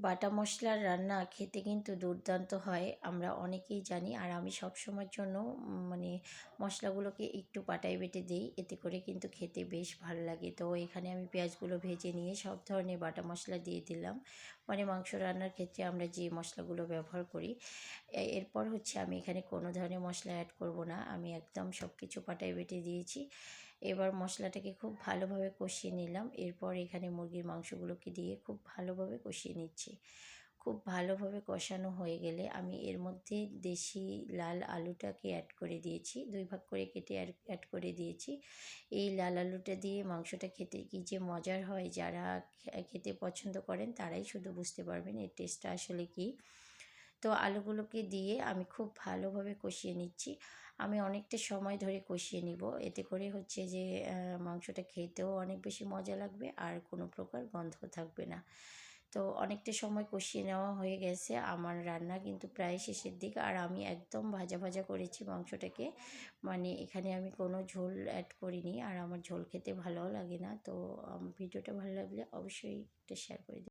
বাটা মশলার রান্না খেতে কিন্তু দুর্দান্ত হয়, আমরা অনেকেই জানি। আর আমি সবসময়ের জন্য মানে মশলাগুলোকে একটু পাটায় বেটে দিই, এতে করে কিন্তু খেতে বেশ ভালো লাগে। তো এখানে আমি পেঁয়াজগুলো ভেজে নিয়ে সব ধরনের বাটা মশলা দিয়ে দিলাম, মানে মাংস রান্নার ক্ষেত্রে আমরা যে মশলাগুলো ব্যবহার করি। এরপর হচ্ছে আমি এখানে কোনো ধরনের মশলা অ্যাড করব না, আমি একদম সব কিছু পাটায় বেটে দিয়েছি। এবার মশলাটাকে খুব ভালোভাবে কষিয়ে নিলাম। এরপর এখানে মুরগির মাংসগুলোকে দিয়ে খুব ভালোভাবে কষিয়ে নিচ্ছি। খুব ভালোভাবে কষানো হয়ে গেলে আমি এর মধ্যে দেশি লাল আলুটাকে অ্যাড করে দিয়েছি, 2 ভাগ করে কেটে অ্যাড করে দিয়েছি। এই লাল আলুটা দিয়ে মাংসটা খেতে কী যে মজার হয়, যারা খেতে পছন্দ করেন তারাই শুধু বুঝতে পারবেন এর টেস্টটা আসলে কী। তো আলুগুলোকে দিয়ে আমি খুব ভালোভাবে কষিয়ে নিচ্ছি। আমি অনেকটা সময় ধরে কষিয়ে নিব, এতে করে হচ্ছে যে মাংসটা খেতেও অনেক বেশি মজা লাগবে আর কোনো প্রকার গন্ধও থাকবে না। তো অনেকটা সময় কষিয়ে নেওয়া হয়ে গেছে, আমার রান্না কিন্তু প্রায় শেষের দিকে। আর আমি একদম ভাজা ভাজা করেছি মাংসটাকে, মানে এখানে আমি কোনো ঝোল অ্যাড করিনি। আর আমার ঝোল খেতে ভালোও লাগে না। তো ভিডিওটা ভালো লাগলে অবশ্যই একটা শেয়ার করে দিন।